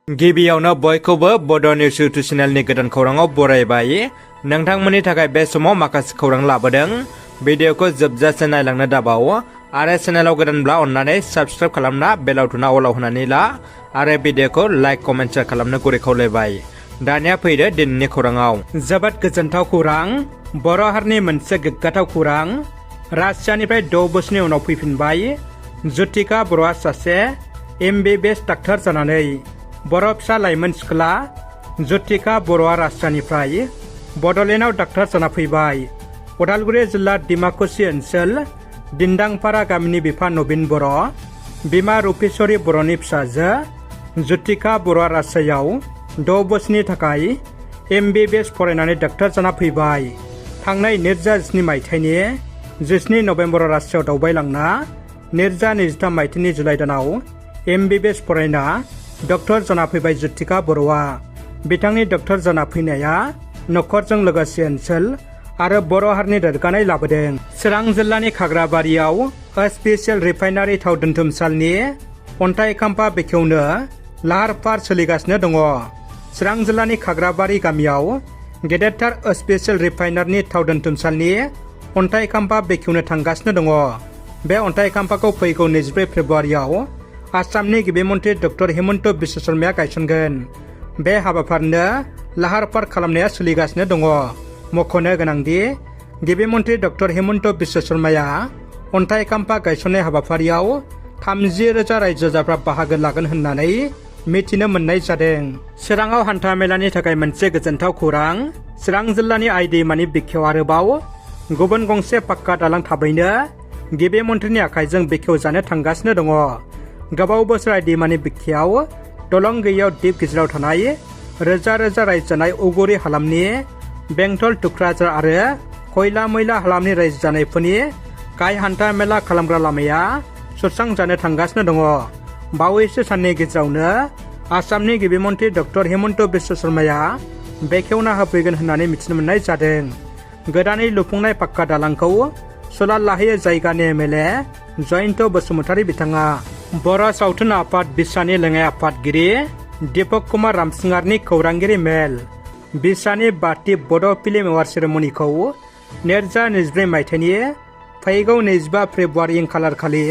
गिबियावनो बयखौबो बड' निउस इउटुब चेनेलनि गोदान खौराङाव बरायबाय। नोंथांमोननि थाखाय बे समाव माखासे खौरां लाबोदों। भिडिअखौ जोबजासे नायलांनो दाबाव आरो चेनेलाव गोदानब्ला अन्नानै साबस्क्राइब खालामना बेल आइकनआ अलाव होनानै ला आरो भिडिअखौ लाइक कमेन्ट शेयार खालामनो गुरै खावलायबाय। दानिया फैदो दिनैनि खौराङाव। जोबोद गोजोनथाव खौरां, बर' हारिनि मोनसे गोग्गाथाव खौरां। रासियानिफ्राय 6 बोसोरनि उनाव फैफिनबाय ज्योतिका बर'आ सासे MBBS डाक्टार जानानै। बर' फिसा लाइमोन सिख्ला ज्योतिका बर'आ रासियानिफ्राय बड'लेण्डआव डाक्टार जाना फैबाय। उदालगुरि जिल्ला डिमाकुसि ओनसोल दिन्दांपारा गामिनि बिफा नबिन बर', बिमा रुपेश्वरी बर'नि फिसाजो ज्योतिका बर'आ रासियायाव 6 बोसोरनि थाखाय MBBS फरायनानै डाक्टार जाना फैबाय। थांनाय 2017 मायथाइनि 17 नभेम्बराव रासियायाव दावबायलांना 2023 मायथाइनि जुलाइ दानाव MBBS फरायना डक्टर जाना फैबाय ज्योतिका बर'आ। बिथांनि डक्टर जाना फैनाया नखरजों लोगोसे ओनसोल आरो बर' हारिनि देरगानाय लाबोदों। चिरां जिल्लानि खाग्राबारियाव स्पेसियेल रिफाइनारि थाव दोनथुमसालिनि अन्थाइ खाम्फा बेखेवनो लाहार फाहार सोलिगासिनो दङ। चिरां जिल्लानि खाग्राबारि गामियाव गेदेरथार स्पेसियेल रिफाइनारिनि थाव दोनथुमसालिनि अन्थाइ खाम्फा बेखेवनो थांगासिनो दङ। बे अन्थाइ खाम्फाखौ फैगौ 24 फेब्रुवारियाव आसामनि गिबि मन्त्रि डक्टर हिमन्त बिश्व शर्माया गायसनगोन। बे हाबाफारिनो लाहार फाहार खालामनाया सोलिगासिनो दङ। मख'नो गोनांदि गिबि मन्त्रि डक्टर हिमन्त बिश्व शर्माया अन्थाइ खाम्फा गायसननाय हाबाफारियाव 30,000 रायजो राजाफ्रा बाहागो लागोन होननानै मिथिनो मोननाय जादों। चिराङाव हान्था मेलानि थाखाय मोनसे गोजोनथाव खौरां। चिरां जिल्लानि आइ दैमानि बिखायाव आरोबाव गुबुन गंसे पाक्का दालां थाबैनो गिबि मन्थ्रिनि आखाइजों बेखेवजानो थांगासिनो दङ। गोबाव बोसोर आइ दैमानि बिखायाव दलं गैयियाव दिप गेजेराव थानाय रोजा रोजा रायजो जानाय उगुरि हालामनि बेंटल टुक्राझार आरो खयला मैला हालामनि रायजो जानायफोरनि गाहाय हान्था मेला खालामग्रा लामाया सुस्रांजानो थांगासिनो दङ। बावैसो साननि गेजेरावनो आसामनि गिबि मन्त्रि डक्टर हिमन्त बिश्व शर्माया बेखेवना होफैगोन होननानै मिथिनो मोननाय जादों। गोदानै लुफुंनाय पाक्का दालांखौ सलार लाहैयो जायगानि MLA जयन्त बसुमतारी बिथाङा। बर' सावथुन आफाद बिसानि लेङाइ आफादगिरि दीपक कुमार रामसिंहारनि खौरांगिरि मेल। बिसानि बाथि बड' फिल्म एवार्ड सेरेमनिखौ 2024 मायथाइनि फैगौ 25 फेब्रुवारि खालार खालि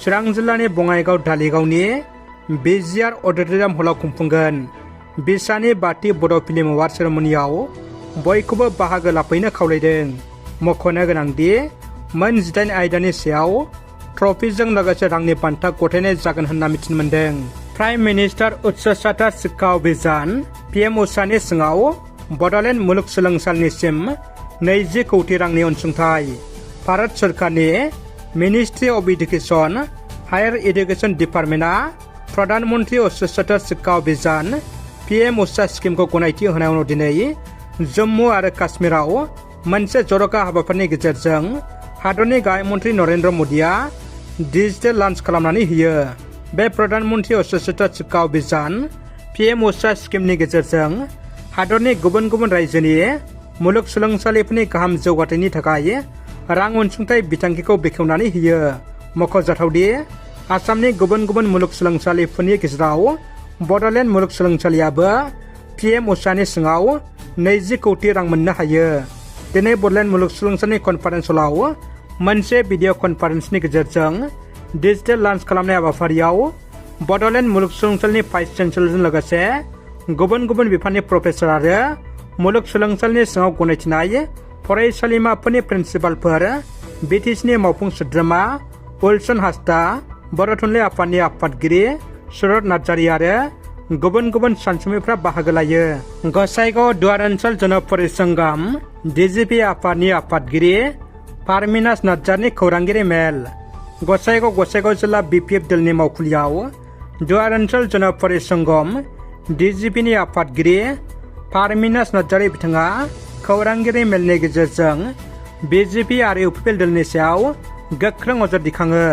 चिरां जिल्लानि बङाइगाव धालिगावनि BGR अडिट'रियाम हलाव खुंफुंगोन। बिसानि बाथि बड' फिल्म एवार्ड सेरेमनियाव बयखौबो बाहागो लाफैनो खावलायदों। मख'नो गोनांदि मोन 18 आयदानि सायाव ट्रफिजों लोगोसे रांनि बान्था गथायनाय जागोन होनना मिथिनो मोनदों। प्राइम मिनिस्टार उच्च शिक्षा अभियान PM उषानि सिङाव बड'लेण्ड मुलुगसोलोंसालिनिसिम 20 कौटि रांनि अनसुंथाइ। भारत सोरखारनि ministry of education higher education डिपार्टमेन्टआ प्रधान मन्त्रि उच्च शिक्षा अभियान PM उषा स्किमखौ गनायथि होनाय उनाव दिनै जम्मु आरो काश्मीराव मोनसे जर'खा हाबाफारिनि गेजेरजों हादरनि गाहाय मन्त्रि नरेन्द्र मदिया डिजिटेल लन्च खालामनानै होयो। बे प्रधान मन्त्रि उच्च शिक्षा अभियान PM उषा स्किमनि गेजेरजों हादरनि गुबुन गुबुन रायजोनि मुलुगसोलोंसालिफोरनि गाहाम जौगाथायनि थाखाय रां अनसुंथाइ बिथांखिखौ बेखेवनानै होयो। मख'जाथावदि आसामनि गुबुन गुबुन मुलुगसोलोंसालिफोरनि गेजेराव बड'लेण्ड मुलुगसोलोंसालियाबो PM उषानि सिङाव 20 कौटि रां मोननो हायो। दिनै बड'लेण्ड मुलुगसोलोंसालिनि कनफारेन्स हलाव मोनसे भिडिअ कनफारेन्सनि गेजेरजों डिजिटेल लन्च खालामनाय हाबाफारियाव बड'लेण्ड मुलुगसोलोंसालिनि भाइस चेन्सेलरजों लोगोसे गुबुन गुबुन बिफाननि प्रफेसर आरो मुलुगसोलोंसालिनि सिङाव गनायथिनाय फरायसालिमाफोरनि प्रिन्सिपालफोर, BTCनि मावफुं सोद्रोमा उइलसन हासदा, बर' थुनलाइ आफादनि आफादगिरि सुरत नार्जारि आरो गुबुन गुबुन सानसुमैफ्रा बाहागो लायो। गसाइगाव दुवार ओनसोल जन परिसंग्राम DGP आफादनि आफादगिरि पारमिनास नार्जारिनि खौरांगिरि मेल। गसाइगाव जिल्ला BPF दलनि मावखुलियाव दुवार ओनसोल जन परिसंग्राम DGPनि आफादगिरि पारमिनास नार्जारि बिथाङा खौरांगिरि मेलनि गेजेरजों BJP आरो UPPL दलनि सायाव गोख्रों नजर दिखाङो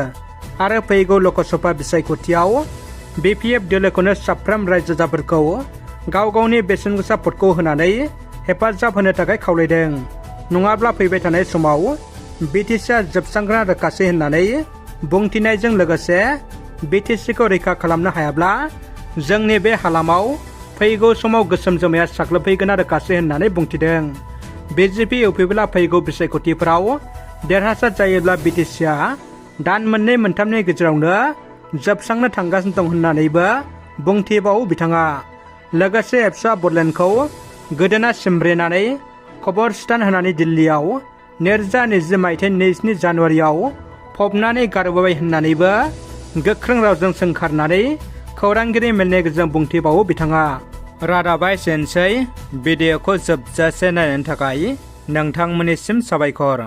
आरो फैगौ लकसभा बिसायख'थियाव BPF दोलोखौनो साफ्रोम रायजो राजाफोरखौ गाव गावनि बेसेन गोसा भटखौ होनानै हेफाजाब होनो थाखाय खावलायदों। नङाब्ला फैबाय थानाय समाव BTCआ जोबस्रांग्रा रोखासै होननानै बुंथिनायजों लोगोसे BTCखौ रैखा खालामनो हायाब्ला जोंनि बे हालामाव फैगौ समाव गोसोम जोमैया साग्लोबफैगोन रोखासै होननानै बुंथिदों। बिजेपि इउपिपिआ फैगौ बिसायख'थिफोराव देरहासार जायोब्ला बिटिसिआ दान मोननै मोनथामनि गेजेरावनो जोबस्रांनो थांगासिनो दं होननानैबो बुंथिबावो बिथाङा। लोगोसे एबसुआ बडलेण्डखौ गोदोना सिमब्रेनानै खबर स्टान होनानै दिल्लीयाव 2020 मायथाइनि 2 जानुवारियाव फबनानै गारबोबाय होननानैबो गोख्रों रावजों सोंखारनानै खौरांगिरि मेलनि गेजेरजों बुंथिबावो बिथाङा। रादाबा एसेनोसै। भिडिअखौ जोबजासे नायनायनि थाखाय नोंथांमोननिसिम साबायखर।